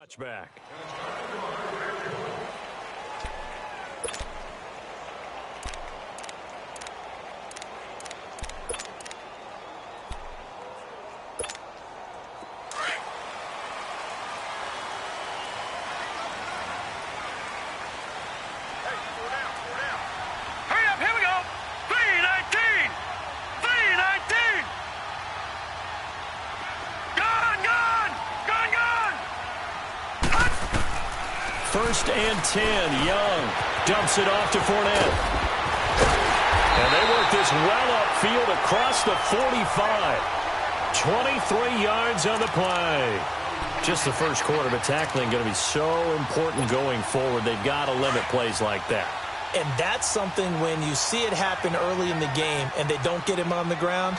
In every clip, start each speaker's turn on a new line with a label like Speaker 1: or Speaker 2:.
Speaker 1: Touchback. First and 10. Young dumps it off to Fournette. And they work this well upfield across the 45. 23 yards on the play. Just the first quarter, but tackling going to be so important going forward. They've got to limit plays like that.
Speaker 2: And that's something when you see it happen early in the game and they don't get him on the ground,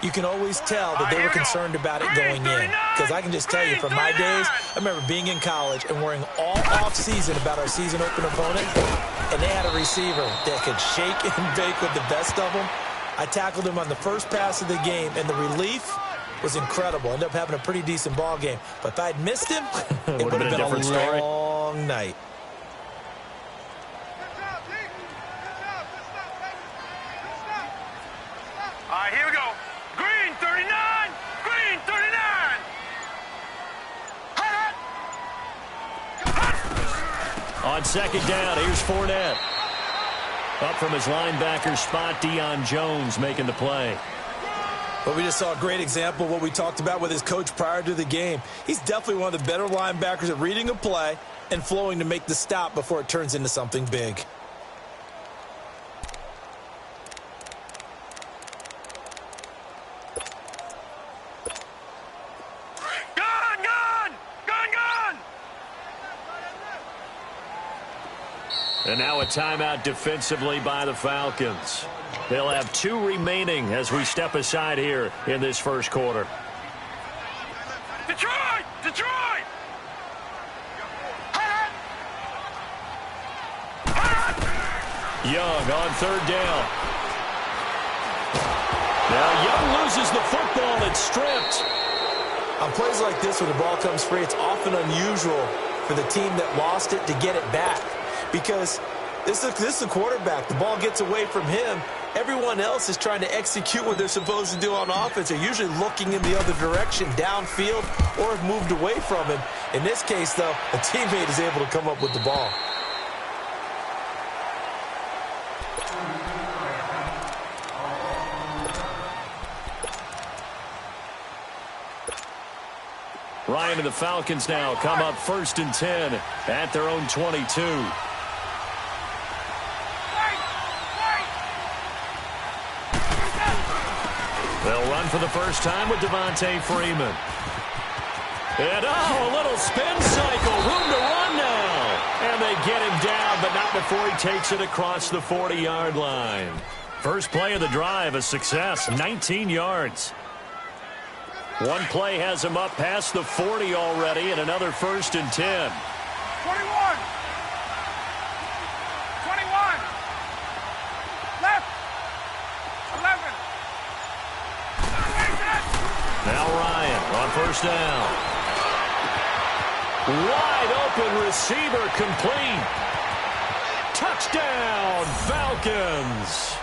Speaker 2: you can always tell that they were concerned about it going in. Because I can just tell you, from my days, I remember being in college and worrying all off-season about our season open opponent, and they had a receiver that could shake and bake with the best of them. I tackled him on the first pass of the game, and the relief was incredible. Ended up having a pretty decent ball game. But if I'd missed him, it would have been a long night.
Speaker 3: All right, here we go. Green 39. Green 39.
Speaker 1: On second down, here's Fournette. Up from his linebacker spot, Deion Jones making the play.
Speaker 2: But we just saw a great example of what we talked about with his coach prior to the game. He's definitely one of the better linebackers at reading a play and flowing to make the stop before it turns into something big.
Speaker 1: And now a timeout defensively by the Falcons. They'll have 2 remaining as we step aside here in this first quarter.
Speaker 3: Detroit! Detroit!
Speaker 1: Young on third down. Now Young loses the football. It's stripped.
Speaker 2: On plays like this, when the ball comes free, it's often unusual for the team that lost it to get it back. Because this is a quarterback. The ball gets away from him. Everyone else is trying to execute what they're supposed to do on offense. They're usually looking in the other direction, downfield, or have moved away from him. In this case, though, a teammate is able to come up with the ball.
Speaker 1: Ryan and the Falcons now come up first and 10 at their own 22. They'll run for the first time with Devontae Freeman. And, a little spin cycle. Room to run now. And they get him down, but not before he takes it across the 40-yard line. First play of the drive, a success, 19 yards. One play has him up past the 40 already, and another first and 10.
Speaker 3: 21. 21. Left. 11.
Speaker 1: Now Ryan on first down. Wide open receiver complete. Touchdown, Falcons.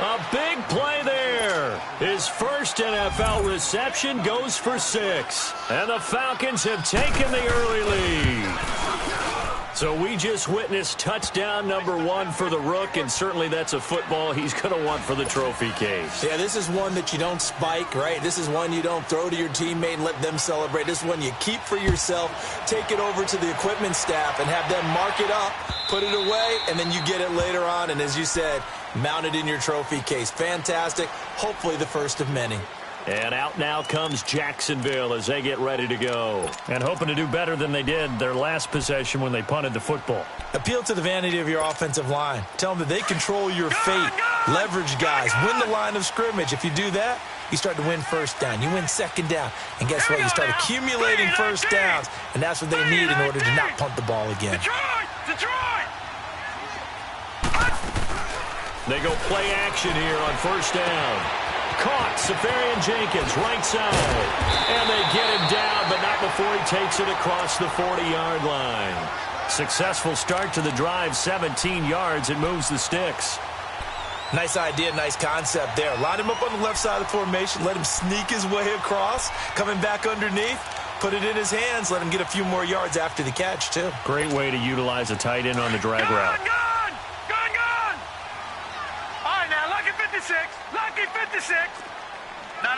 Speaker 1: A big play there. His first NFL reception goes for 6. And the Falcons have taken the early lead. So we just witnessed touchdown number 1 for the Rook, and certainly that's a football he's going to want for the trophy case.
Speaker 2: Yeah, this is one that you don't spike, right? This is one you don't throw to your teammate and let them celebrate. This is one you keep for yourself, take it over to the equipment staff, and have them mark it up, put it away, and then you get it later on. And as you said, mount it in your trophy case. Fantastic. Hopefully the first of many.
Speaker 1: And out now comes Jacksonville as they get ready to go. And hoping to do better than they did their last possession when they punted the football.
Speaker 2: Appeal to the vanity of your offensive line. Tell them that they control your fate. Leverage guys. Win the line of scrimmage. If you do that, you start to win first down. You win second down. And guess what? You start accumulating first downs. And that's what they need in order to not punt the ball again.
Speaker 3: Detroit! Detroit!
Speaker 1: They go play action here on first down. Caught. Safarian-Jenkins, right side. And they get him down, but not before he takes it across the 40-yard line. Successful start to the drive, 17 yards, and moves the sticks.
Speaker 2: Nice idea, nice concept there. Line him up on the left side of the formation, let him sneak his way across, coming back underneath, put it in his hands, let him get a few more yards after the catch, too.
Speaker 1: Great way to utilize a tight end on the drag route.
Speaker 3: Gone! All right, now, lucky 56. Lucky 56. No,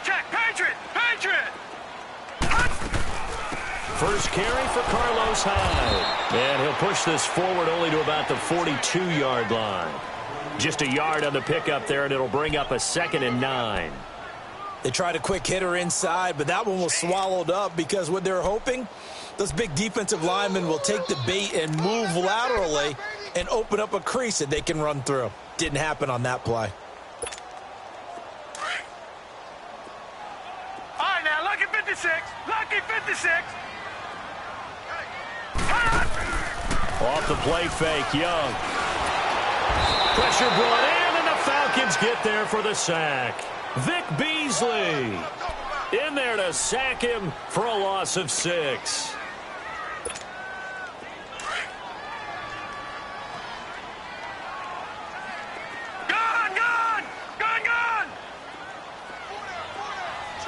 Speaker 3: check. Patriot!
Speaker 1: First carry for Carlos Hyde. And he'll push this forward only to about the 42-yard line. Just a yard on the pickup there, and it'll bring up a 2nd and 9.
Speaker 2: They tried a quick hitter inside, but that one was swallowed up because what they're hoping, those big defensive linemen will take the bait and move laterally and open up a crease that they can run through. Didn't happen on that play.
Speaker 3: All right, now, lucky 56. Lucky 56.
Speaker 1: Off the play fake, Young. Pressure brought in, and the Falcons get there for the sack. Vic Beasley in there to sack him for a loss of 6.
Speaker 3: Gone!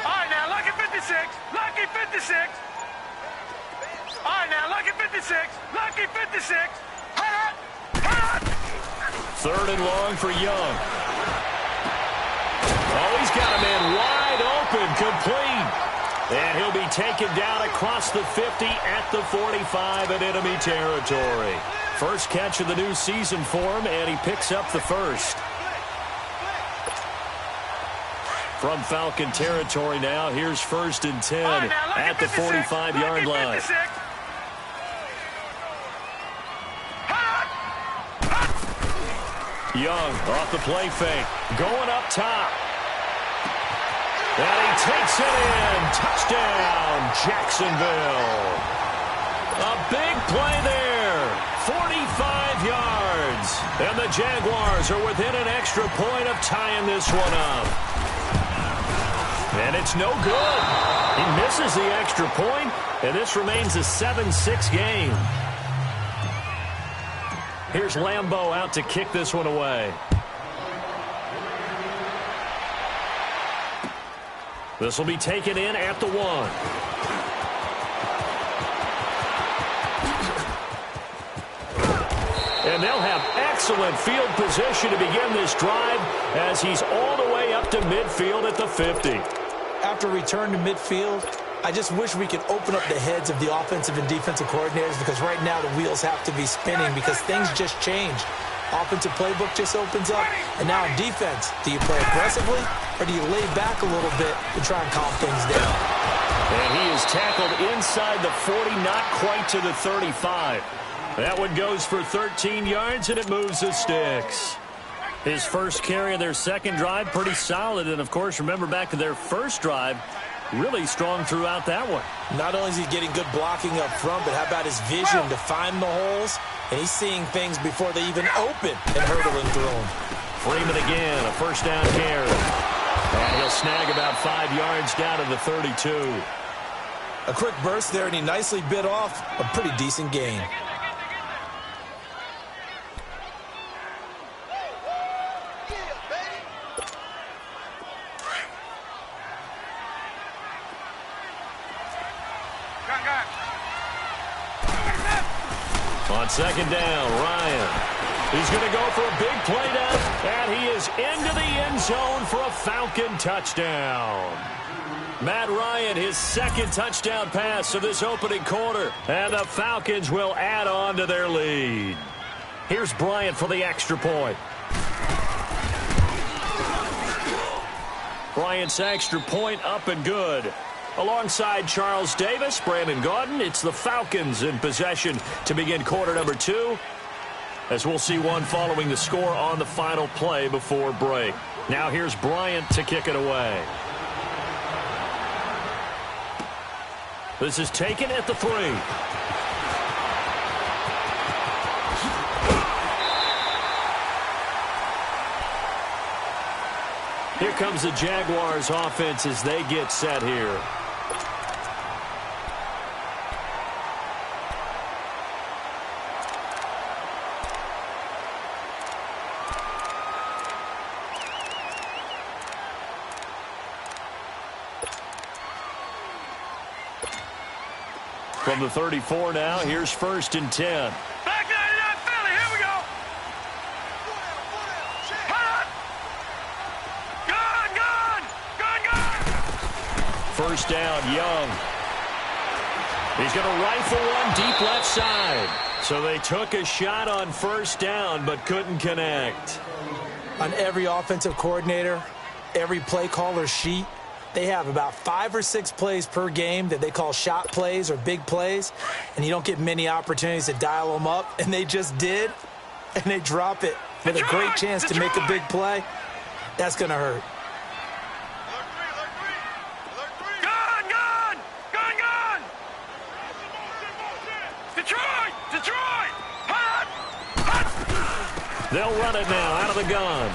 Speaker 3: All right, now, lucky 56. Lucky 56. All right, now, lucky 56. Lucky 56. Hot!
Speaker 1: 3rd and long for Young. Oh, he's got a man wide open, complete. And he'll be taken down across the 50 at the 45 in enemy territory. First catch of the new season for him, and he picks up the first. From Falcon territory now, here's 1st and 10 at the 45-yard line. Young off the play fake, going up top. And he takes it in. Touchdown, Jacksonville. A big play there. 45 yards. And the Jaguars are within an extra point of tying this one up. And it's no good. He misses the extra point, and this remains a 7-6 game. Here's Lambeau out to kick this one away. This will be taken in at the 1. And they'll have excellent field position to begin this drive as he's all the way up to midfield at the 50.
Speaker 2: After return to midfield, I just wish we could open up the heads of the offensive and defensive coordinators, because right now the wheels have to be spinning because things just changed. Offensive playbook just opens up, and now in defense, do you play aggressively or do you lay back a little bit to try and calm things down?
Speaker 1: And he is tackled inside the 40, not quite to the 35. That one goes for 13 yards, and it moves the sticks. His first carry of their second drive, pretty solid. And, of course, remember back to their first drive, really strong throughout that one.
Speaker 2: Not only is he getting good blocking up front, but how about his vision to find the holes? And he's seeing things before they even open and hurdling through them.
Speaker 1: Freeman again, a first down carry. And he'll snag about 5 yards down to the 32.
Speaker 2: A quick burst there, and he nicely bit off a pretty decent gain.
Speaker 1: On second down, Ryan. He's going to go for a big play down, and he is into the end zone for a Falcon touchdown. Matt Ryan, his second touchdown pass of this opening quarter, and the Falcons will add on to their lead. Here's Bryant for the extra point. Bryant's extra point up and good. Alongside Charles Davis, Brandon Gaudin, it's the Falcons in possession to begin quarter number 2, as we'll see one following the score on the final play before break. Now here's Bryant to kick it away. This is taken at the 3. Here comes the Jaguars offense as they get set here. From the 34 now, here's 1st and 10.
Speaker 3: Back 99 Philly, here we go. Hot. Gun.
Speaker 1: 1st down, Young. He's going to rifle one deep left side. So they took a shot on 1st down, but couldn't connect.
Speaker 2: On every offensive coordinator, every play caller sheet, they have about 5 or 6 plays per game that they call shot plays or big plays, and you don't get many opportunities to dial them up, and they just did, and they drop it with a great chance to make a big play. That's going to hurt.
Speaker 3: Gun. Detroit. Hot.
Speaker 1: They'll run it now out of the gun.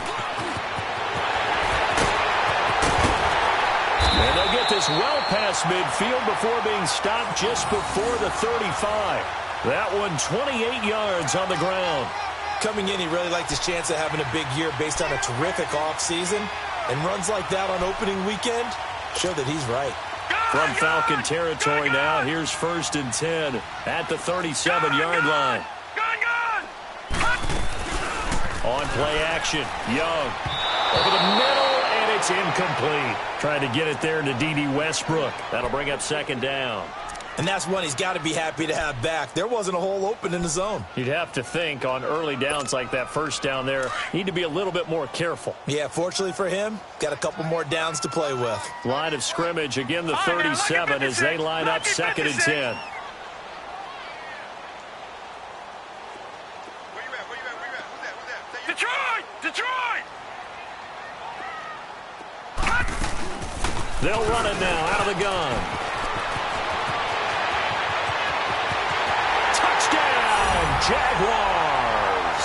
Speaker 1: And they'll get this well past midfield before being stopped just before the 35. That one 28 yards on the ground.
Speaker 2: Coming in, he really liked his chance of having a big year based on a terrific offseason. And runs like that on opening weekend show that he's right.
Speaker 1: From Falcon territory now, here's 1st and 10 at the 37-yard line. On play action, Young. Over the middle, and it's incomplete. Trying to get it there to D.D. Westbrook. That'll bring up 2nd down.
Speaker 2: And that's one he's got to be happy to have back. There wasn't a hole open in the zone.
Speaker 1: You'd have to think on early downs like that 1st down there, need to be a little bit more careful.
Speaker 2: Yeah, fortunately for him, got a couple more downs to play with.
Speaker 1: Line of scrimmage, again the 37 as they line up 2nd and 10.
Speaker 3: Detroit!
Speaker 1: They'll run it now out of the gun. Touchdown, Jaguars.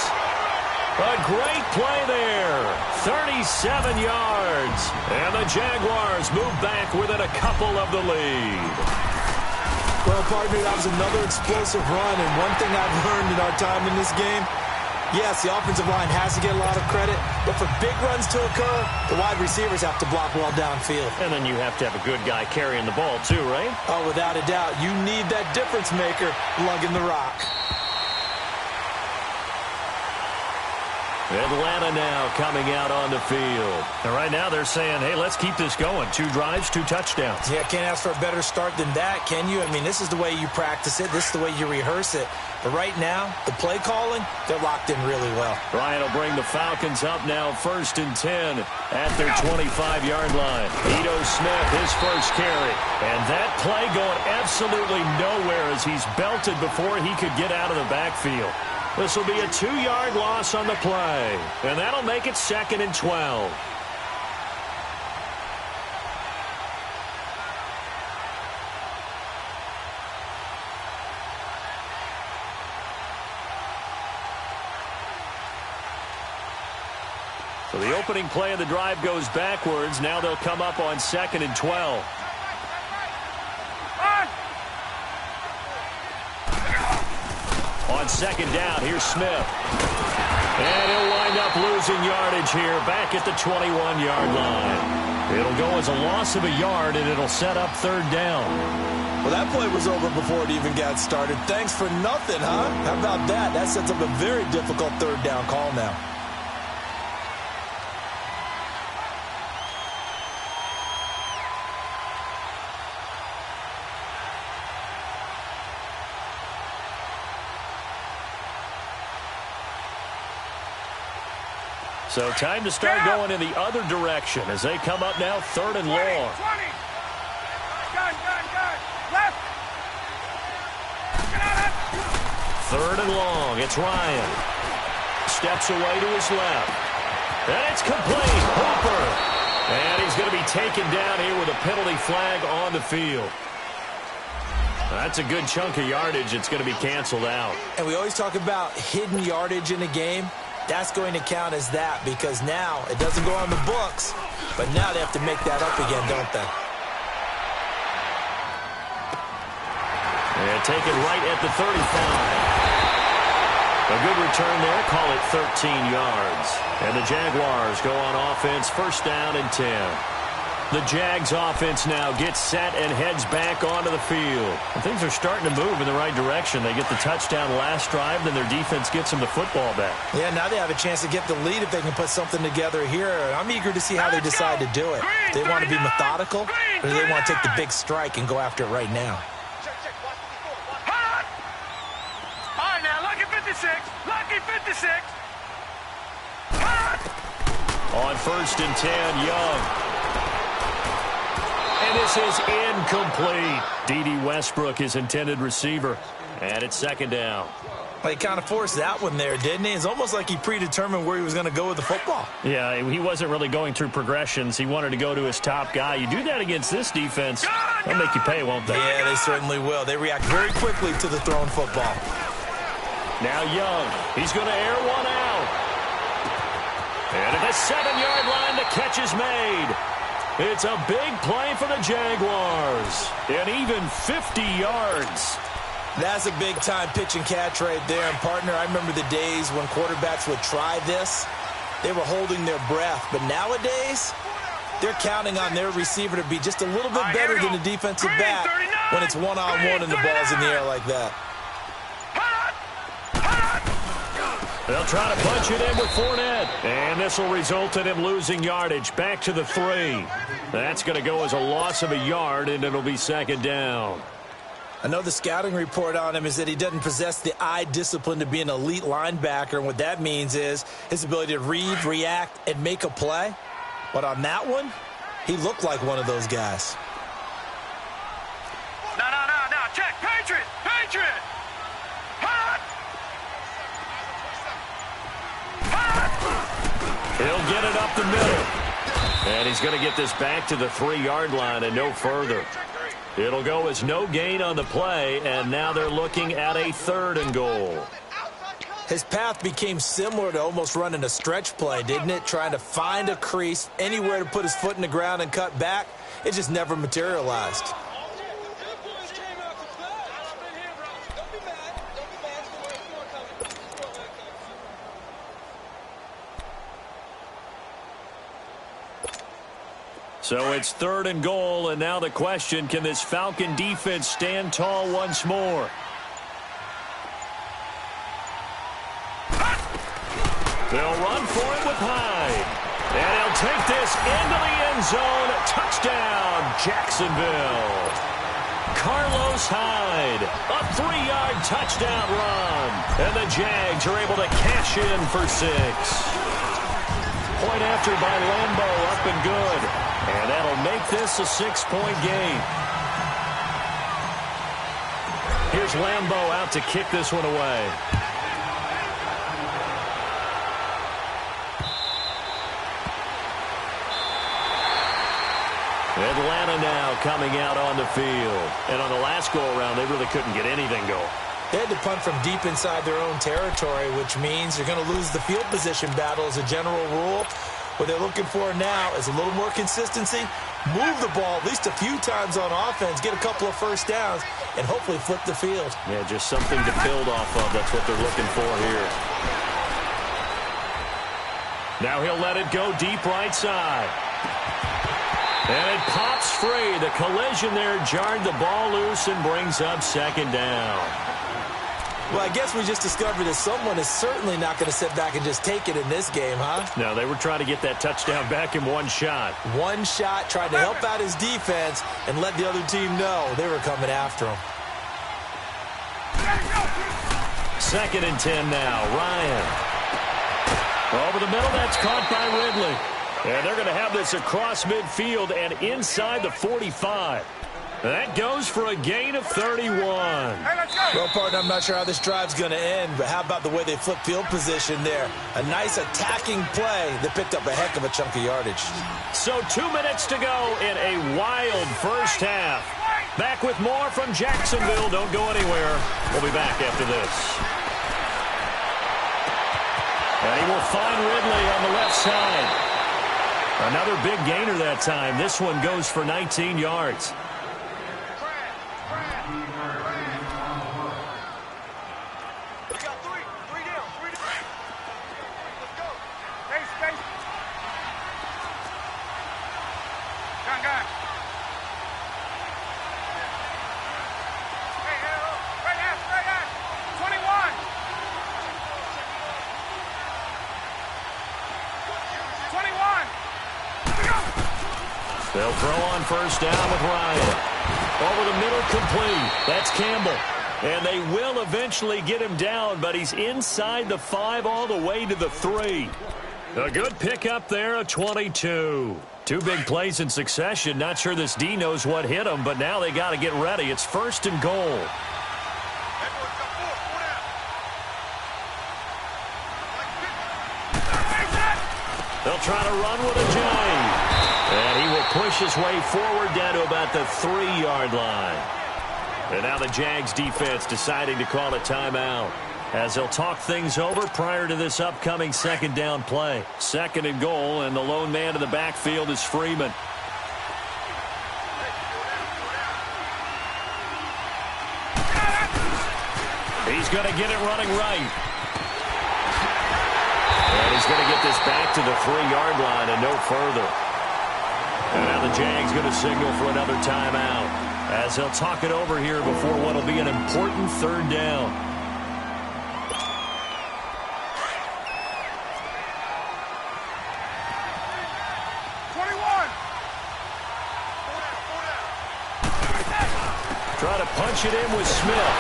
Speaker 1: A great play there. 37 yards. And the Jaguars move back within a couple of the lead.
Speaker 2: Well, partner, that was another explosive run. And one thing I've learned in our time in this game, yes, the offensive line has to get a lot of credit, but for big runs to occur, the wide receivers have to block well downfield.
Speaker 1: And then you have to have a good guy carrying the ball too, right?
Speaker 2: Oh, without a doubt. You need that difference maker lugging the rock.
Speaker 1: Atlanta now coming out on the field. And right now they're saying, hey, let's keep this going. 2 drives, 2 touchdowns.
Speaker 2: Yeah, can't ask for a better start than that, can you? I mean, this is the way you practice it. This is the way you rehearse it. But right now, the play calling, they're locked in really well.
Speaker 1: Ryan will bring the Falcons up now 1st and 10 at their 25-yard line. Ito Smith, his first carry. And that play going absolutely nowhere as he's belted before he could get out of the backfield. This will be a 2-yard loss on the play. And that'll make it 2nd and 12. So the opening play of the drive goes backwards. Now they'll come up on 2nd and 12. On 2nd down, here's Smith. And he'll wind up losing yardage here back at the 21-yard line. It'll go as a loss of a yard, and it'll set up 3rd down.
Speaker 2: Well, that play was over before it even got started. Thanks for nothing, huh? How about that? That sets up a very difficult 3rd down call now.
Speaker 1: So time to start going in the other direction as they come up now 3rd and long.
Speaker 3: 20. Gun. Left.
Speaker 1: 3rd and long. It's Ryan. Steps away to his left. And it's complete. Hooper. And he's going to be taken down here with a penalty flag on the field. That's a good chunk of yardage. It's going to be canceled out.
Speaker 2: And we always talk about hidden yardage in a game. That's going to count as that because now it doesn't go on the books, But now they have to make that up again, don't they?
Speaker 1: And taken right at the 35. A good return there. Call it 13 yards. And the Jaguars go on offense, first down and 10. The Jags offense now gets set and heads back onto the field. And things are starting to move in the right direction. They get the touchdown last drive, then their defense gets them the football back.
Speaker 2: Yeah, now they have a chance to get the lead if they can put something together here. I'm eager to see how they decide to do it. They want to be methodical, or do they want to take the big strike and go after it right now?
Speaker 3: All right, now, lucky 56. Lucky 56.
Speaker 1: On first and 10, Young. And this is incomplete. D.D. Westbrook, his intended receiver. And it's second down.
Speaker 2: Well, he kind of forced that one there, didn't he? It's almost like he predetermined where he was going to go with the football.
Speaker 1: Yeah, he wasn't really going through progressions. He wanted to go to his top guy. You do that against this defense, they'll make you pay, won't they?
Speaker 2: Yeah, they certainly will. They react very quickly to the thrown football.
Speaker 1: Now Young, he's going to air one out. And at the 7-yard line, the catch is made. It's a big play for the Jaguars. And even 50 yards.
Speaker 2: That's a big-time pitch and catch right there. And, partner, I remember the days when quarterbacks would try this. They were holding their breath. But nowadays, they're counting on their receiver to be just a little bit better than the defensive back when it's one-on-one and the ball's in the air like that.
Speaker 1: They'll try to punch it in with Fournette. And this will result in him losing yardage back to the 3. That's going to go as a loss of a yard, and it'll be second down.
Speaker 2: I know the scouting report on him is that he doesn't possess the eye discipline to be an elite linebacker, and what that means is his ability to read, react, and make a play. But on that one, he looked like one of those guys.
Speaker 3: No. Check. Patriot.
Speaker 1: He'll get it up the middle. And he's going to get this back to the 3-yard line and no further. It'll go as no gain on the play, and now they're looking at a 3rd and goal.
Speaker 2: His path became similar to almost running a stretch play, didn't it? Trying to find a crease, anywhere to put his foot in the ground and cut back. It just never materialized.
Speaker 1: So it's 3rd and goal, and now the question, can this Falcon defense stand tall once more? They'll run for it with Hyde. And he'll take this into the end zone. Touchdown, Jacksonville. Carlos Hyde, a 3-yard touchdown run. And the Jags are able to cash in for 6. Point after by Lambo, up and good. And that'll make this a 6-point game. Here's Lambo out to kick this one away. Atlanta now coming out on the field. And on the last go-around, they really couldn't get anything going.
Speaker 2: They had to punt from deep inside their own territory, which means they're going to lose the field position battle as a general rule. What they're looking for now is a little more consistency, move the ball at least a few times on offense, get a couple of first downs, and hopefully flip the field.
Speaker 1: Yeah, just something to build off of. That's what they're looking for here. Now he'll let it go deep right side. And it pops free. The collision there jarred the ball loose and brings up second down.
Speaker 2: Well, I guess we just discovered that someone is certainly not going to sit back and just take it in this game, huh?
Speaker 1: No, they were trying to get that touchdown back in one shot.
Speaker 2: One shot, trying to help out his defense and let the other team know they were coming after him.
Speaker 1: 2nd and 10 now. Ryan. Over the middle, that's caught by Ridley. And they're going to have this across midfield and inside the 45. That goes for a gain of 31.
Speaker 2: Well, partner, I'm not sure how this drive's going to end, but how about the way they flip field position there? A nice attacking play that picked up a heck of a chunk of yardage.
Speaker 1: So 2 minutes to go in a wild first half. Back with more from Jacksonville. Don't go anywhere. We'll be back after this. And he will find Ridley on the left side. Another big gainer that time. This one goes for 19 yards. They'll throw on first down with Ryan. Over the middle, complete. That's Campbell. And they will eventually get him down, but he's inside the 5 all the way to the 3. A good pickup there, a 22. 2 big plays in succession. Not sure this D knows what hit him, but now they got to get ready. It's 1st and goal. They'll try to run with a J. And he will push his way forward down to about the 3-yard line. And now the Jags defense deciding to call a timeout as they'll talk things over prior to this upcoming 2nd down play. 2nd and goal, and the lone man in the backfield is Freeman. He's going to get it running right. And he's going to get this back to the 3-yard line and no further. And now the Jags going to signal for another timeout as they'll talk it over here before what will be an important 3rd down. Try to punch it in with Smith.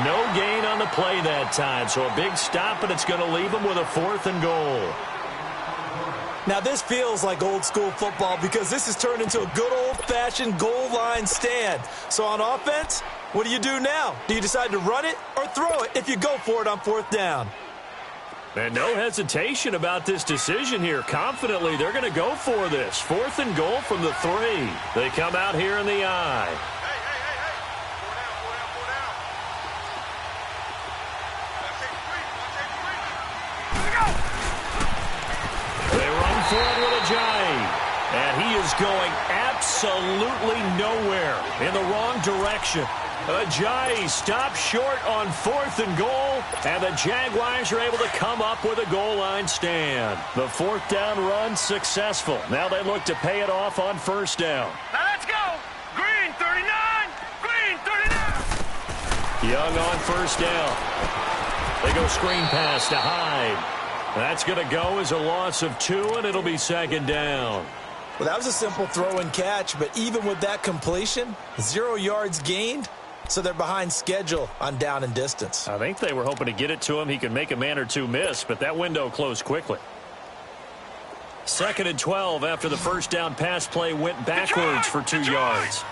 Speaker 1: No gain on the play that time, so a big stop, and it's going to leave him with a 4th and goal.
Speaker 2: Now, this feels like old-school football because this has turned into a good old-fashioned goal line stand. So on offense, what do you do now? Do you decide to run it or throw it if you go for it on 4th down?
Speaker 1: And no hesitation about this decision here. Confidently, they're going to go for this. 4th and goal from the 3. They come out here in the I. Forward with a J. And he is going absolutely nowhere in the wrong direction. Ajayi stopped short on 4th and goal, and the Jaguars are able to come up with a goal line stand. The 4th down run successful. Now they look to pay it off on 1st down.
Speaker 3: Now let's go. Green 39. Green 39.
Speaker 1: Young on 1st down. They go screen pass to Hyde. That's going to go as a loss of 2, and it'll be 2nd down.
Speaker 2: Well, that was a simple throw and catch, but even with that completion, 0 yards gained, so they're behind schedule on down and distance.
Speaker 1: I think they were hoping to get it to him. He could make a man or two miss, but that window closed quickly. 2nd and 12 after the 1st down pass play went backwards for 2 yards.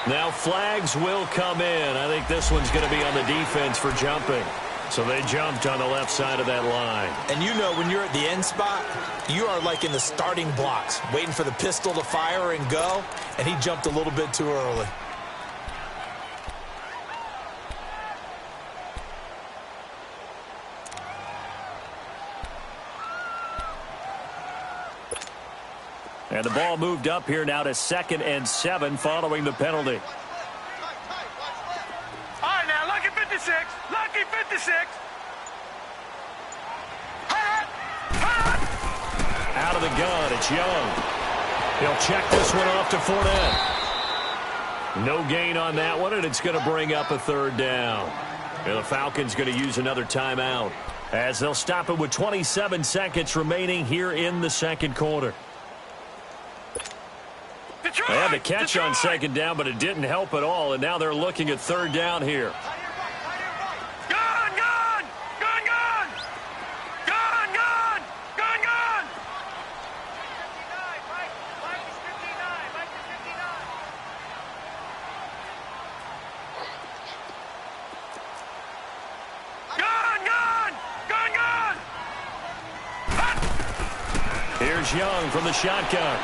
Speaker 1: Now flags will come in. I think this one's going to be on the defense for jumping. So they jumped on the left side of that line.
Speaker 2: And you know when you're at the end spot, you are like in the starting blocks, waiting for the pistol to fire and go, and he jumped a little bit too early.
Speaker 1: And the ball moved up here now to 2nd and 7 following the penalty.
Speaker 3: All right, now, lucky 56. Lucky 56.
Speaker 1: Out of the gun, it's Young. He'll check this one off to Fournette. No gain on that one, and it's going to bring up a 3rd down. And the Falcons going to use another timeout as they'll stop it with 27 seconds remaining here in the 2nd quarter. They had the catch on 2nd down, but it didn't help at all, and now they're looking at 3rd down here.
Speaker 3: Gone, gone, gone, gone, gone, gone, gone, gone. Mike is 59, Mike is 59. Gone, gone, gone, gone.
Speaker 1: Here's Young from the shotgun.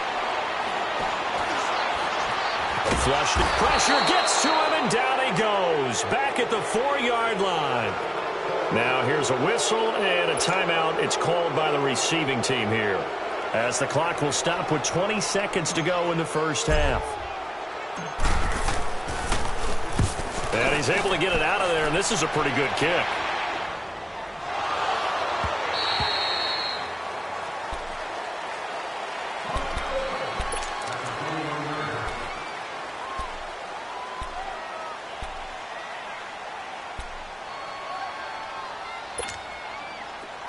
Speaker 1: Flushed. Pressure gets to him, and down he goes. Back at the 4-yard line. Now here's a whistle and a timeout. It's called by the receiving team here, as the clock will stop with 20 seconds to go in the first half. And he's able to get it out of there, and this is a pretty good kick.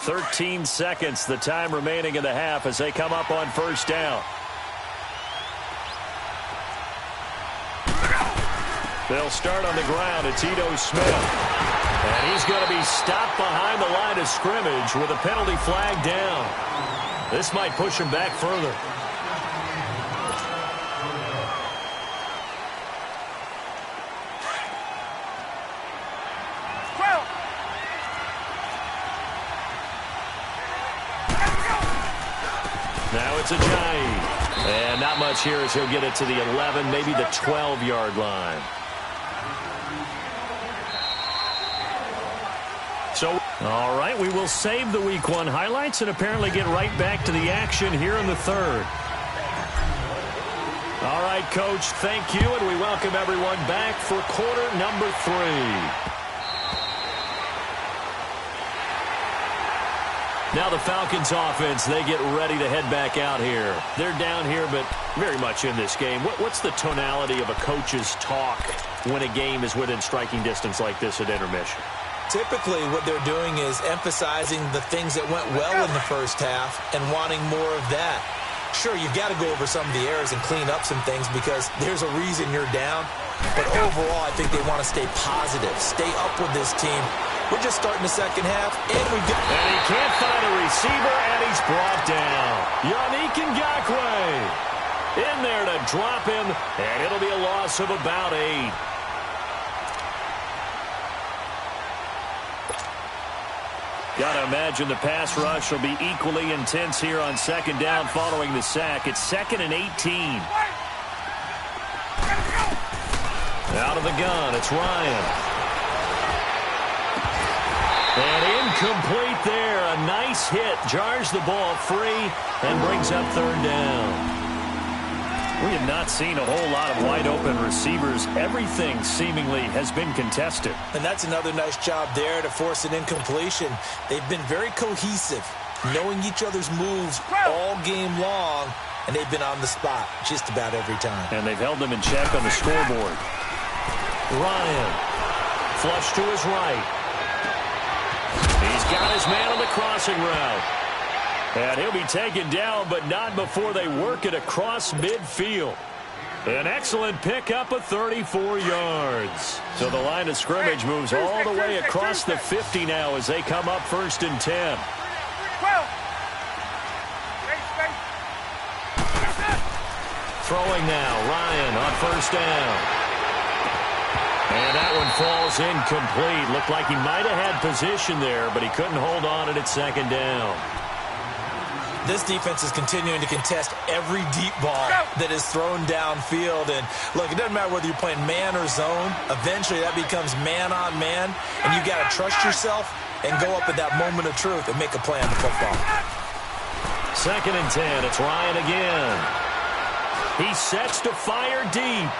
Speaker 1: "13 seconds, the time remaining in the half as they come up on first down. They'll start on the ground. It's Ito Smith. And he's going to be stopped behind the line of scrimmage with a penalty flag down. This might push him back further. Now it's Ajayi. And not much here as he'll get it to the 11, maybe the 12-yard line. So, all right, we will save the Week 1 highlights and apparently get right back to the action here in the third. All right, Coach, thank you, and we welcome everyone back for quarter number 3. Now the Falcons offense, they get ready to head back out here. They're down here, but very much in this game. What's the tonality of a coach's talk when a game is within striking distance like this at intermission?
Speaker 2: Typically, what they're doing is emphasizing the things that went well in the first half and wanting more of that. Sure, you've got to go over some of the errors and clean up some things because there's a reason you're down. But overall, I think they want to stay positive, stay up with this team. We're just starting the second half, and we get...
Speaker 1: And he can't find a receiver, and he's brought down. Yannick Ngakoue in there to drop him, and it'll be a loss of about 8. Got to imagine the pass rush will be equally intense here on second down following the sack. It's 2nd and 18. Out of the gun, it's Ryan. And incomplete there. A nice hit. Jars the ball free and brings up third down. We have not seen a whole lot of wide-open receivers. Everything seemingly has been contested.
Speaker 2: And that's another nice job there to force an incompletion. They've been very cohesive, knowing each other's moves all game long, and they've been on the spot just about every time.
Speaker 1: And they've held them in check on the scoreboard. Ryan, flush to his right. He's got his man on the crossing route. And he'll be taken down, but not before they work it across midfield. An excellent pickup of 34 yards. So the line of scrimmage moves all the way across the 50 now as they come up 1st and 10. Throwing now, Ryan on first down. And that one falls incomplete. Looked like he might have had position there, but he couldn't hold on it at second down.
Speaker 2: This defense is continuing to contest every deep ball that is thrown downfield. And, look, it doesn't matter whether you're playing man or zone. Eventually, that becomes man-on-man, and you got to trust yourself and go up at that moment of truth and make a play on the football.
Speaker 1: 2nd and 10. It's Ryan again. He sets to fire deep.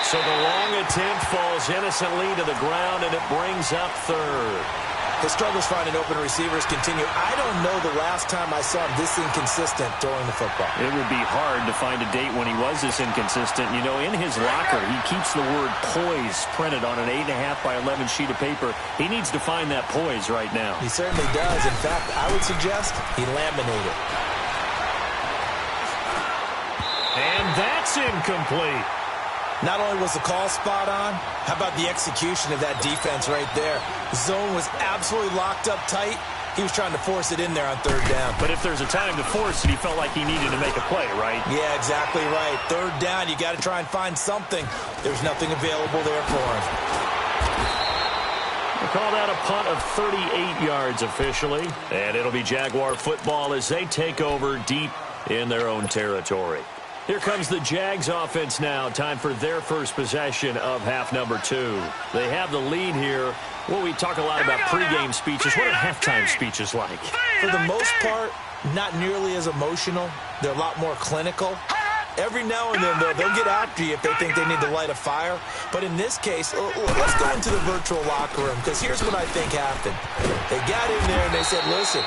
Speaker 1: So the long attempt falls innocently to the ground, and it brings up third.
Speaker 2: His struggles finding open receivers continue. I don't know the last time I saw him this inconsistent throwing the football.
Speaker 1: It would be hard to find a date when he was this inconsistent. You know, in his locker, he keeps the word poise printed on an 8.5 by 11 sheet of paper. He needs to find that poise right now.
Speaker 2: He certainly does. In fact, I would suggest he laminated.
Speaker 1: And that's incomplete.
Speaker 2: Not only was the call spot on, how about the execution of that defense right there? Zone was absolutely locked up tight. He was trying to force it in there on third down.
Speaker 1: But if there's a time to force it, he felt like he needed to make a play, right?
Speaker 2: Yeah, exactly right. Third down, you got to try and find something. There's nothing available there for him.
Speaker 1: We'll call that a punt of 38 yards officially. And it'll be Jaguar football as they take over deep in their own territory. Here comes the Jags offense now. Time for their first possession of half number 2. They have the lead here Well, we talk a lot about pregame speeches. What are halftime speeches like?
Speaker 2: For the most part, not nearly as emotional. They're a lot more clinical. Every now and then, they'll get after you if they think they need to light a fire. But in this case, let's go into the virtual locker room, because here's what I think happened. They got in there and they said, listen,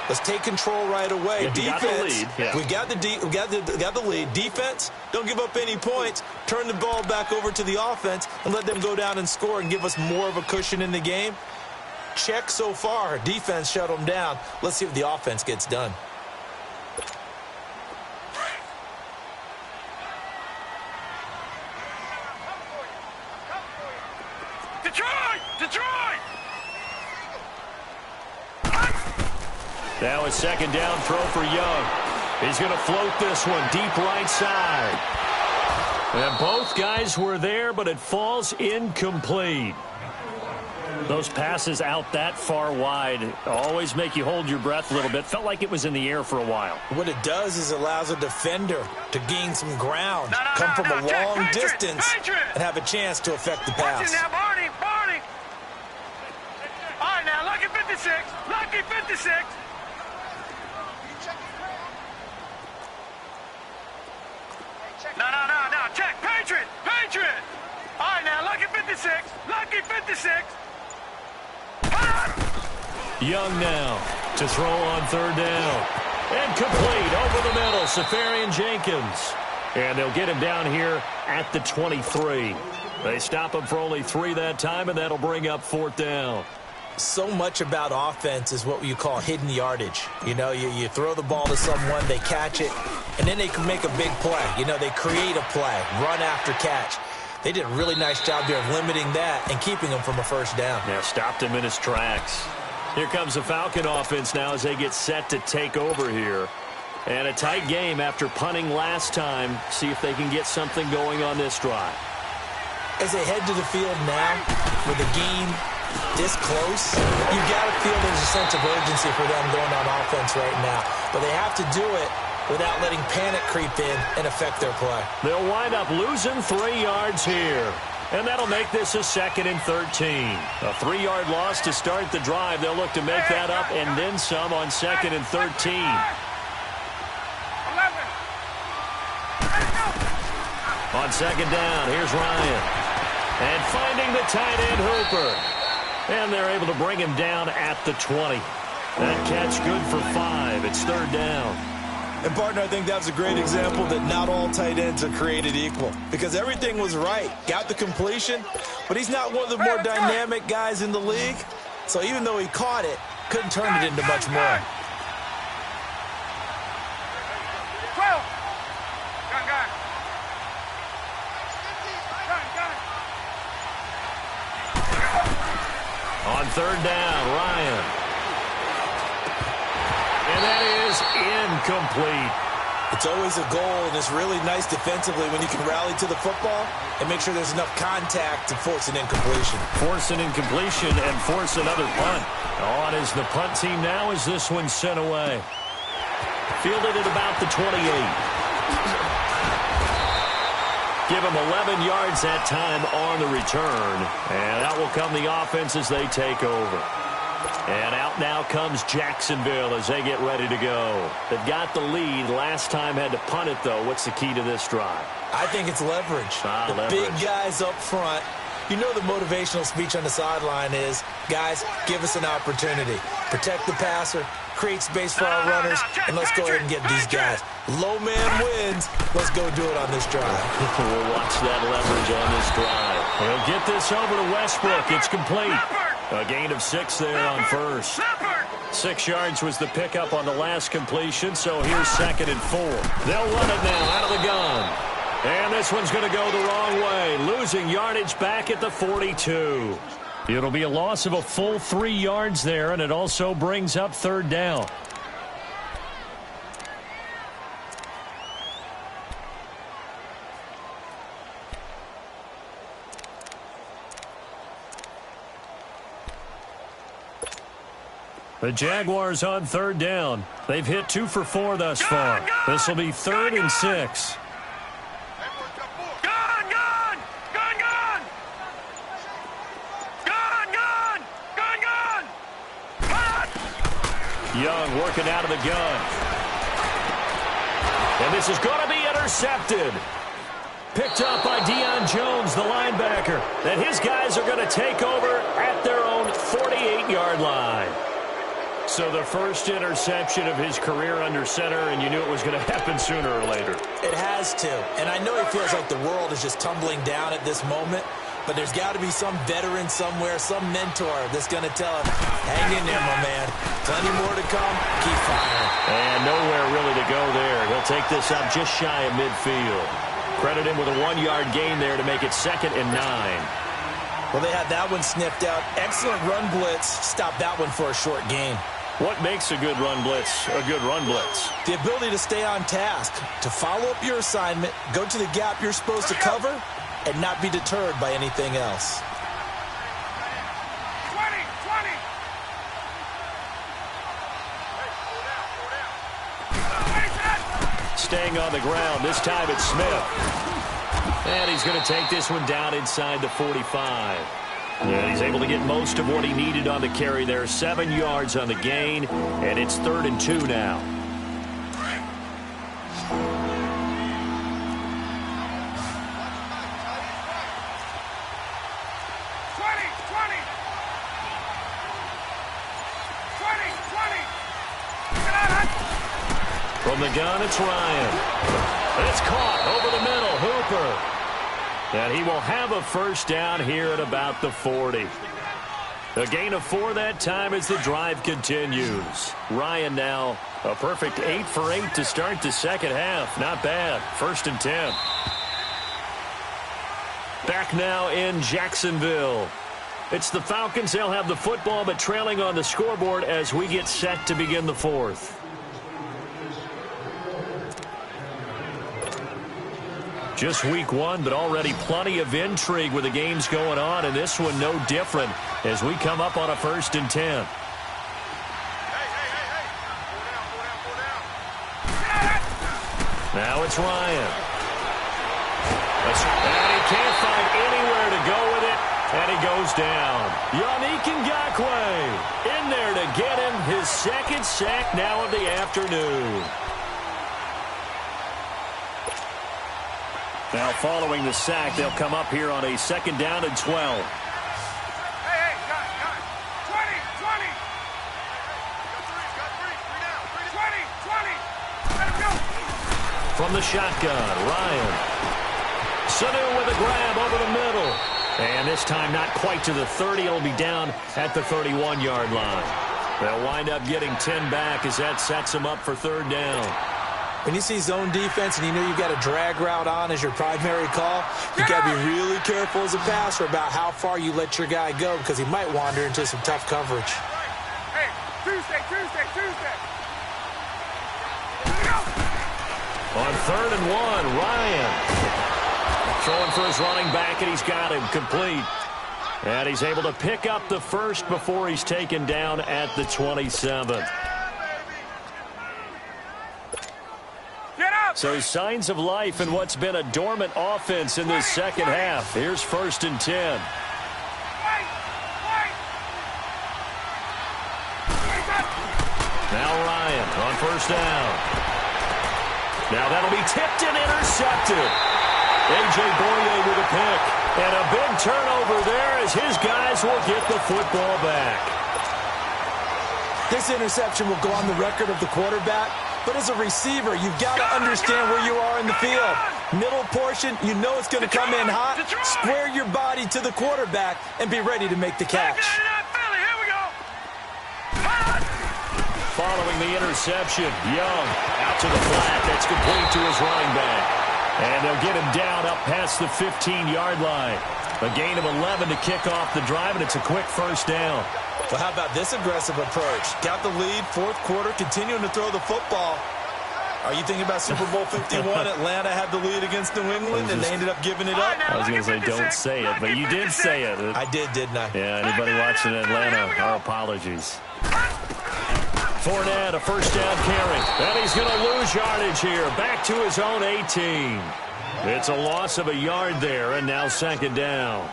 Speaker 2: let's take control right away.
Speaker 1: Yeah,
Speaker 2: defense,
Speaker 1: we
Speaker 2: got the lead. Defense, don't give up any points. Turn the ball back over to the offense and let them go down and score and give us more of a cushion in the game. Check so far. Defense shut them down. Let's see what the offense gets done.
Speaker 3: Detroit!
Speaker 1: Now a second down throw for Young. He's going to float this one deep right side. And both guys were there, but it falls incomplete. Those passes out that far wide always make you hold your breath a little bit. Felt like it was in the air for a while.
Speaker 2: What it does is allows a defender to gain some ground, come from a long distance, and have a chance to affect the pass.
Speaker 3: Now, Barney. All right, now, lucky 56. Lucky 56. No. Check. Patriot. All right, now, lucky 56. Lucky 56.
Speaker 1: Young now to throw on third down. And complete over the middle, Safarian Jenkins. And they'll get him down here at the 23. They stop him for only 3 that time, and that'll bring up fourth down.
Speaker 2: So much about offense is what you call hidden yardage. You know, you throw the ball to someone, they catch it, and then they can make a big play. You know, they create a play, run after catch. They did a really nice job there of limiting that and keeping him from a first down.
Speaker 1: Yeah, stopped him in his tracks. Here comes the Falcon offense now as they get set to take over here. And a tight game after punting last time. See if they can get something going on this drive.
Speaker 2: As they head to the field now, with the game this close, you got to feel there's a sense of urgency for them going on offense right now. But they have to do it without letting panic creep in and affect their play.
Speaker 1: They'll wind up losing 3 yards here. And that'll make this a 2nd and 13. A 3-yard loss to start the drive. They'll look to make that up and then some on 2nd and 13.
Speaker 3: 11.
Speaker 1: On second down, here's Ryan. And finding the tight end, Hooper. And they're able to bring him down at the 20. That catch good for 5. It's third down.
Speaker 2: And, partner, I think that's a great example that not all tight ends are created equal. Because everything was right. Got the completion, but he's not one of the more dynamic guys in the league. So even though he caught it, couldn't turn it into much more.
Speaker 3: 12. Gun.
Speaker 1: On third down, Ryan. And that is incomplete.
Speaker 2: It's always a goal, and it's really nice defensively when you can rally to the football and make sure there's enough contact to force an incompletion.
Speaker 1: Force an incompletion and force another punt. On is the punt team now as this one's sent away. Fielded at about the 28. Give them 11 yards that time on the return. And out will come the offense as they take over. And out now comes Jacksonville as they get ready to go. They've got the lead. Last time had to punt it, though. What's the key to this drive?
Speaker 2: I think it's leverage.
Speaker 1: Leverage.
Speaker 2: Big guys up front. You know the motivational speech on the sideline is, guys, give us an opportunity. Protect the passer, create space for our runners, and let's go ahead and get these guys. Low man wins. Let's go do it on this drive.
Speaker 1: We'll watch that leverage on this drive. We'll get this over to Westbrook. It's complete. A gain of 6 there on first. 6 yards was the pickup on the last completion, so here's 2nd and 4. They'll run it now out of the gun. And this one's going to go the wrong way, losing yardage back at the 42. It'll be a loss of a full 3 yards there, and it also brings up third down. The Jaguars on third down. They've hit 2 for 4 thus far. This will be 3rd and 6.
Speaker 3: Gun!
Speaker 1: Young working out of the gun. And this is going to be intercepted. Picked up by Deion Jones, the linebacker. And his guys are going to take over at their own 48-yard line. So the first interception of his career under center, and you knew it was going to happen sooner or later.
Speaker 2: It has to. And I know he feels like the world is just tumbling down at this moment, but there's got to be some veteran somewhere, some mentor that's going to tell him, hang in there, my man. Plenty more to come. Keep firing.
Speaker 1: And nowhere really to go there. He'll take this up just shy of midfield. Credit him with a 1-yard gain there to make it 2nd and 9.
Speaker 2: Well, they had that one sniffed out. Excellent run blitz. Stop that one for a short gain.
Speaker 1: What makes a good run blitz a good run blitz?
Speaker 2: The ability to stay on task, to follow up your assignment, go to the gap you're supposed to cover, and not be deterred by anything else.
Speaker 3: 20.
Speaker 1: Staying on the ground. This time it's Smith. And he's going to take this one down inside the 45. And he's able to get most of what he needed on the carry there. 7 yards on the gain, and it's 3rd and 2 now. From the gun, it's Ryan. It's caught over the middle. Hooper. And he will have a first down here at about the 40. A gain of 4 that time as the drive continues. Ryan now a perfect 8 for 8 to start the second half. Not bad. 1st and 10. Back now in Jacksonville. It's the Falcons. They'll have the football, but trailing on the scoreboard as we get set to begin the 4th. Just week 1, but already plenty of intrigue with the games going on, and this one no different as we come up on a 1st and 10. Now it's Ryan. And he can't find anywhere to go with it, and he goes down. Yannick Ngakoue in there to get him his 2nd sack now of the afternoon. Now, following the sack, they'll come up here on a 2nd down and 12.
Speaker 3: Hey, got it. 20. Got 3 down. 20. Let him go.
Speaker 1: From the shotgun, Ryan. Sanu with a grab over the middle. And this time not quite to the 30. It'll be down at the 31-yard line. They'll wind up getting 10 back as that sets them up for 3rd down.
Speaker 2: When you see zone defense and you know you've got a drag route on as your primary call, you got to be really careful as a passer about how far you let your guy go because he might wander into some tough coverage.
Speaker 3: Hey, Tuesday.
Speaker 1: On 3rd and 1, Ryan. Throwing for his running back, and he's got him complete. And he's able to pick up the first before he's taken down at the 27. So signs of life in what's been a dormant offense in this second half. Here's 1st and 10. Now Ryan on 1st down. Now that'll be tipped and intercepted. A.J. Boye with a pick. And a big turnover there as his guys will get the football back.
Speaker 2: This interception will go on the record of the quarterback. But as a receiver, you've got to understand where you are in the field. Middle portion, you know it's going to come in hot. Square your body to the quarterback and be ready to make the catch.
Speaker 1: Following the interception, Young out to the flat. That's complete to his running back. And they'll get him down up past the 15-yard line. A gain of 11 to kick off the drive, and it's a quick 1st down.
Speaker 2: Well, how about this aggressive approach? Got the lead, 4th quarter, continuing to throw the football. Are you thinking about Super Bowl 51? Atlanta had the lead against New England, and they ended up giving it up?
Speaker 1: I was going to say don't say it, but you did say it.
Speaker 2: I did, didn't I?
Speaker 1: Yeah, anybody watching Atlanta, our apologies. Fournette, a 1st down carry. And he's going to lose yardage here. Back to his own 18. It's a loss of a yard there, and now 2nd down.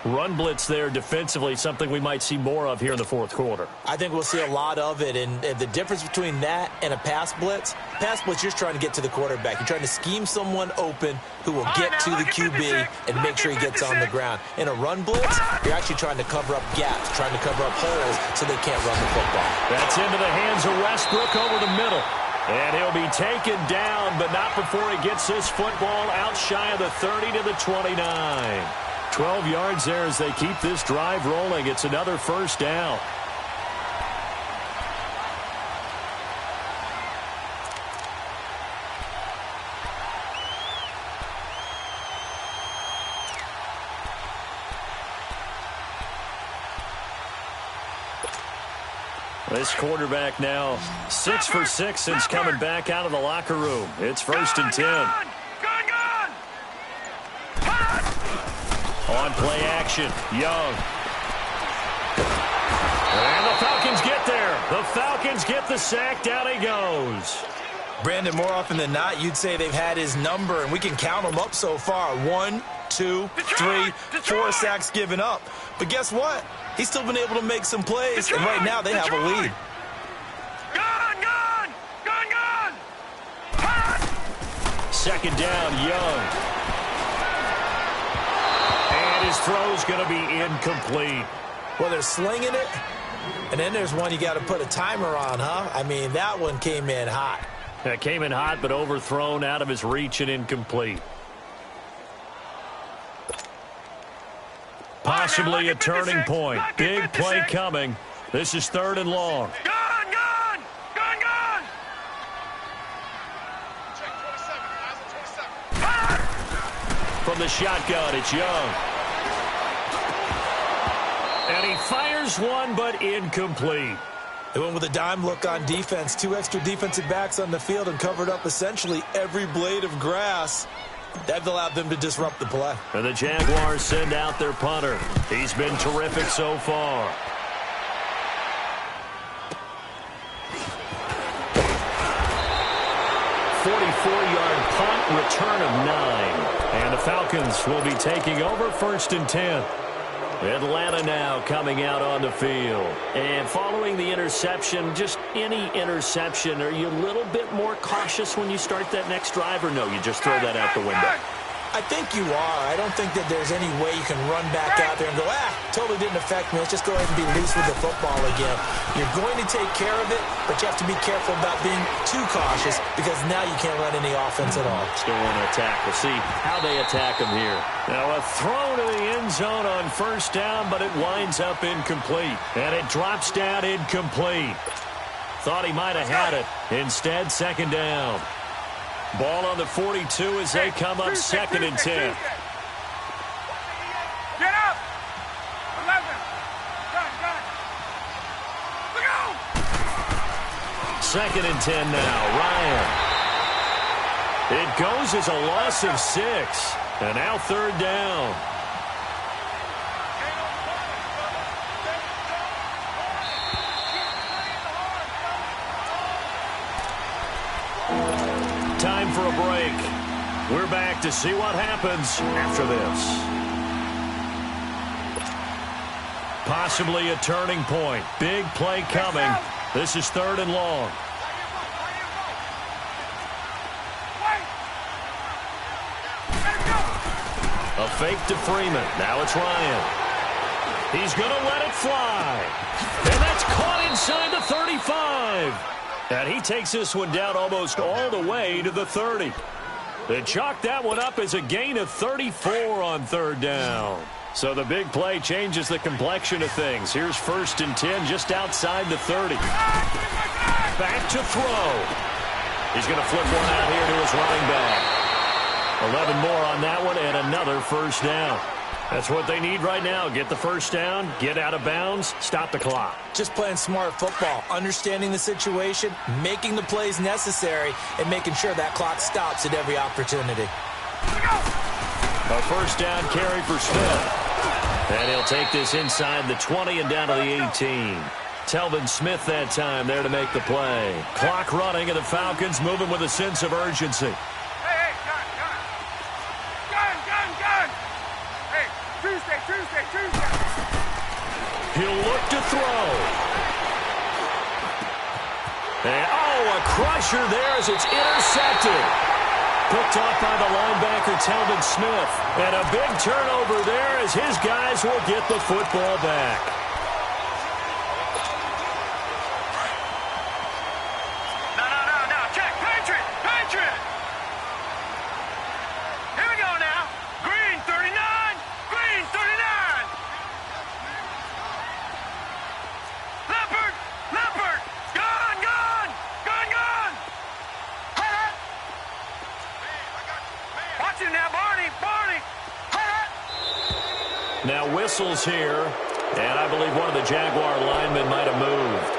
Speaker 1: Run blitz there defensively, something we might see more of here in the fourth quarter.
Speaker 2: I think we'll see a lot of it, and the difference between that and a pass blitz, you're just trying to get to the quarterback. You're trying to scheme someone open who will get to the QB and make sure he gets on the ground. In a run blitz, you're actually trying to cover up gaps, trying to cover up holes so they can't run the football.
Speaker 1: That's into the hands of Westbrook over the middle. And he'll be taken down, but not before he gets this football out shy of the 30 to the 29. 12 yards there as they keep this drive rolling. It's another first down. This quarterback now 6 for 6 since coming back out of the locker room. It's 1st and 10. On play action, Young. And the Falcons get there. The Falcons get the sack. Down he goes.
Speaker 2: Brandon, more often than not, you'd say they've had his number, and we can count them up so far. 1, 2, 3, 4 sacks given up. But guess what? He's still been able to make some plays, and right now they have a lead.
Speaker 1: Second down, Young. And his throw's going to be incomplete.
Speaker 2: Well, they're slinging it, and then there's one you got to put a timer on, huh? I mean, that one came in hot.
Speaker 1: That came in hot, but overthrown, out of his reach, and incomplete. Possibly a turning point. Big play coming. This is 3rd and long. From the shotgun, it's Young. And he fires one, but incomplete.
Speaker 2: They went with a dime look on defense. 2 extra defensive backs on the field and covered up essentially every blade of grass. That allowed them to disrupt the play.
Speaker 1: And the Jaguars send out their punter. He's been terrific so far. .44-yard punt, return of 9. And the Falcons will be taking over 1st and 10. Atlanta now coming out on the field. And following the interception, just any interception, are you a little bit more cautious when you start that next drive, or no, you just throw that out the window?
Speaker 2: I think you are. I don't think that there's any way you can run back out there and go, totally didn't affect me. Let's just go ahead and be loose with the football again. You're going to take care of it, but you have to be careful about being too cautious because now you can't run any offense at all.
Speaker 1: Still want to attack. We'll see how they attack him here. Now a throw to the end zone on 1st down, but it winds up incomplete. And it drops down incomplete. Thought he might have had it. Instead, 2nd down. Ball on the 42 as they come up 2nd and 10.
Speaker 3: Get up! 11. Gun. Look out!
Speaker 1: 2nd and 10 now. Ryan. It goes as a loss of 6. And now 3rd down. Time for a break. We're back to see what happens after this. Possibly a turning point. Big play coming. This is 3rd and long. A fake to Freeman. Now it's Ryan. He's going to let it fly. And that's caught inside the 35. And he takes this one down almost all the way to the 30. They chalk that one up as a gain of 34 on 3rd down. So the big play changes the complexion of things. Here's 1st and 10 just outside the 30. Back to throw. He's going to flip one out here to his running back. 11 more on that one and another 1st down. That's what they need right now. Get the 1st down, get out of bounds, stop the clock.
Speaker 2: Just playing smart football, understanding the situation, making the plays necessary, and making sure that clock stops at every opportunity.
Speaker 1: A 1st down carry for Smith. And he'll take this inside the 20 and down to the 18. Telvin Smith that time there to make the play. Clock running, and the Falcons moving with a sense of urgency.
Speaker 3: Hey, gun. Hey,
Speaker 1: He'll look to throw. And, a crusher there as it's intercepted. Picked off by the linebacker, Talvin Smith. And a big turnover there as his guys will get the football back.
Speaker 3: No. Check. Patriot. Here we go now. Green 39. Green 39. Leopard. Gun. Hut. Watch it now, Barney. Hut.
Speaker 1: Now whistles here, and I believe one of the Jaguar linemen might have moved.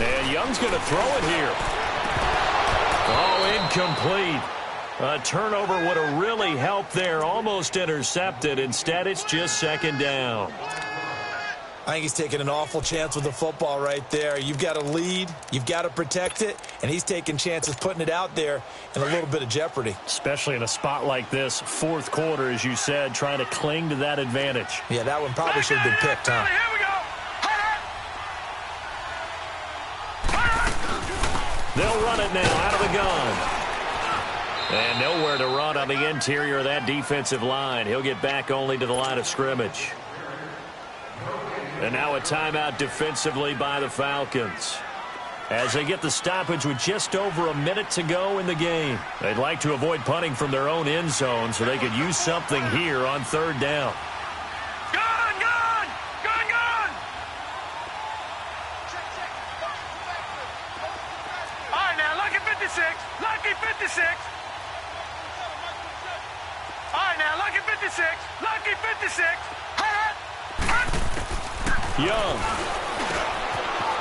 Speaker 1: And Young's going to throw it here. Oh, incomplete. A turnover would have really helped there. Almost intercepted. Instead, it's just second down.
Speaker 2: I think he's taking an awful chance with the football right there. You've got to lead, you've got to protect it, and he's taking chances putting it out there in a little bit of jeopardy.
Speaker 1: Especially in a spot like this, fourth quarter, as you said, trying to cling to that advantage.
Speaker 2: Yeah, that one probably should have been picked, huh?
Speaker 3: Here we go.
Speaker 1: They'll run it now out of the gun. And nowhere to run on the interior of that defensive line. He'll get back only to the line of scrimmage. And now a timeout defensively by the Falcons, as they get the stoppage with just over a minute to go in the game. They'd like to avoid punting from their own end zone so they could use something here on third down.
Speaker 3: Gun! All right, now, lucky 56. Lucky 56. All right, now, lucky 56. Lucky 56.
Speaker 1: Young.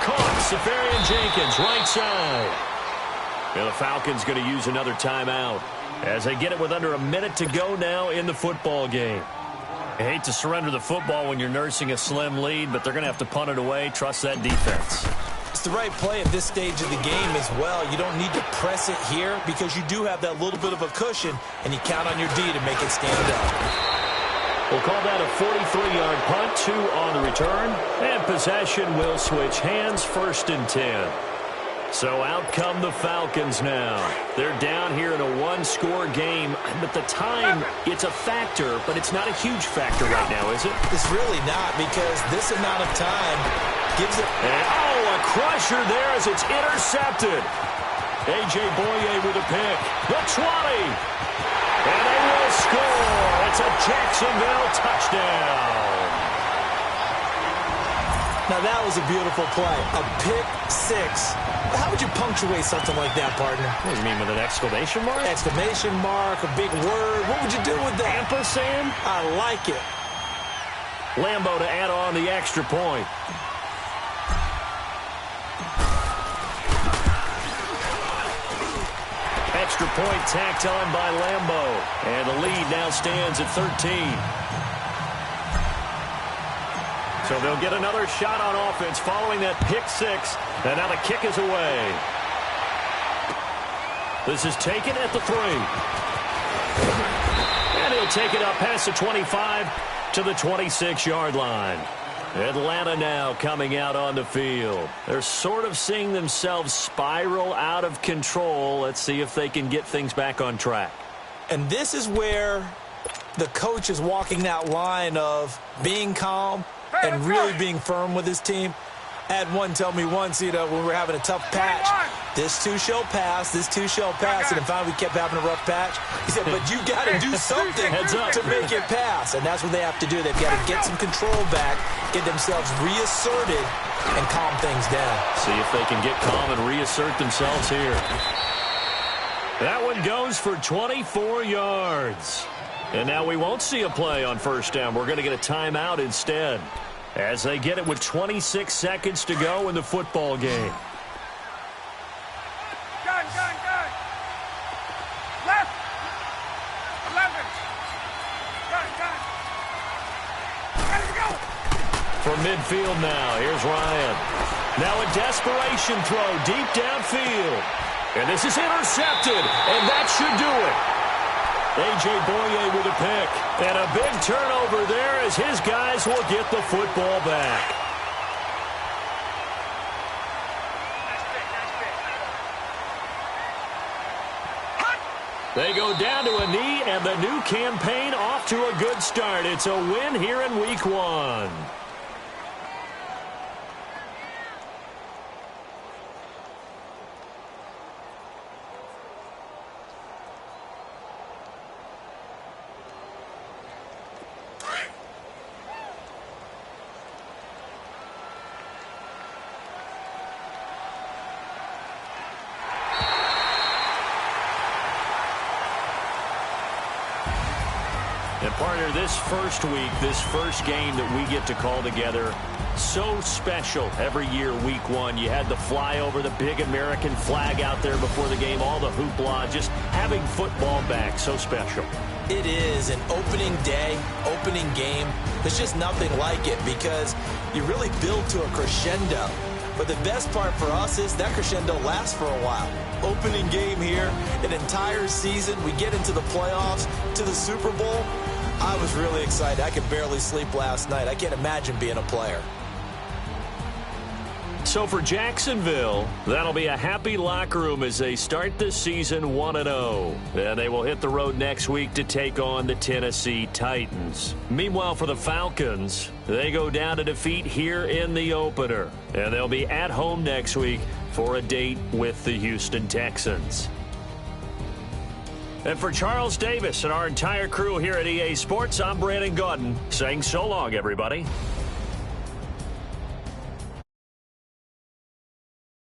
Speaker 1: Caught. Safarian Jenkins, right side. And the Falcons going to use another timeout as they get it with under a minute to go now in the football game. I hate to surrender the football when you're nursing a slim lead, but they're going to have to punt it away. Trust that defense.
Speaker 2: It's the right play at this stage of the game as well. You don't need to press it here because you do have that little bit of a cushion, and you count on your D to make it stand up.
Speaker 1: We'll call that a 43-yard punt, 2 on the return, and possession will switch hands, 1st and 10. So out come the Falcons now. They're down here in a one-score game, but the time, it's a factor, but it's not a huge factor right now, is it?
Speaker 2: It's really not, because this amount of time gives it...
Speaker 1: And, a crusher there as it's intercepted. A.J. Boye with a pick. The 20. And they will score. It's a Jacksonville touchdown.
Speaker 2: Now, that was a beautiful play. A pick 6. How would you punctuate something like that, partner?
Speaker 1: What do you mean, with an exclamation mark?
Speaker 2: Exclamation mark, a big word. What would you do with that?
Speaker 1: Ampersand?
Speaker 2: I like it.
Speaker 1: Lambo to add on the extra point. Extra point tacked on by Lambo. And the lead now stands at 13. So they'll get another shot on offense following that pick 6. And now the kick is away. This is taken at the 3. And he'll take it up past the 25 to the 26-yard line. Atlanta now coming out on the field. They're sort of seeing themselves spiral out of control. Let's see if they can get things back on track.
Speaker 2: And this is where the coach is walking that line of being calm and really being firm with his team. I had one tell me once, when we were having a tough patch, this too shall pass, this too shall pass. And then finally we kept having a rough patch. He said, but you got to do something to make it pass. And that's what they have to do. They've got to get some control back, get themselves reasserted, and calm things down.
Speaker 1: See if they can get calm and reassert themselves here. That one goes for 24 yards. And now we won't see a play on first down. We're going to get a timeout instead, as they get it with 26 seconds to go in the football game.
Speaker 3: Gun. Left. 11. Gun. Ready to go.
Speaker 1: From midfield now, here's Ryan. Now a desperation throw deep downfield. And this is intercepted, and that should do it. A.J. Boye with a pick. And a big turnover there as his guys will get the football back. They go down to a knee, and the new campaign off to a good start. It's a win here in Week 1. And partner, this first week, this first game that we get to call together, so special every year, Week 1. You had the flyover, the big American flag out there before the game, all the hoopla, just having football back, so special.
Speaker 2: It is an opening day, opening game. There's just nothing like it because you really build to a crescendo. But the best part for us is that crescendo lasts for a while. Opening game here, an entire season. We get into the playoffs, to the Super Bowl. I was really excited. I could barely sleep last night. I can't imagine being a player.
Speaker 1: So for Jacksonville, that'll be a happy locker room as they start the season 1-0. And they will hit the road next week to take on the Tennessee Titans. Meanwhile, for the Falcons, they go down to defeat here in the opener. And they'll be at home next week for a date with the Houston Texans. And for Charles Davis and our entire crew here at EA Sports, I'm Brandon Gaudin saying so long, everybody.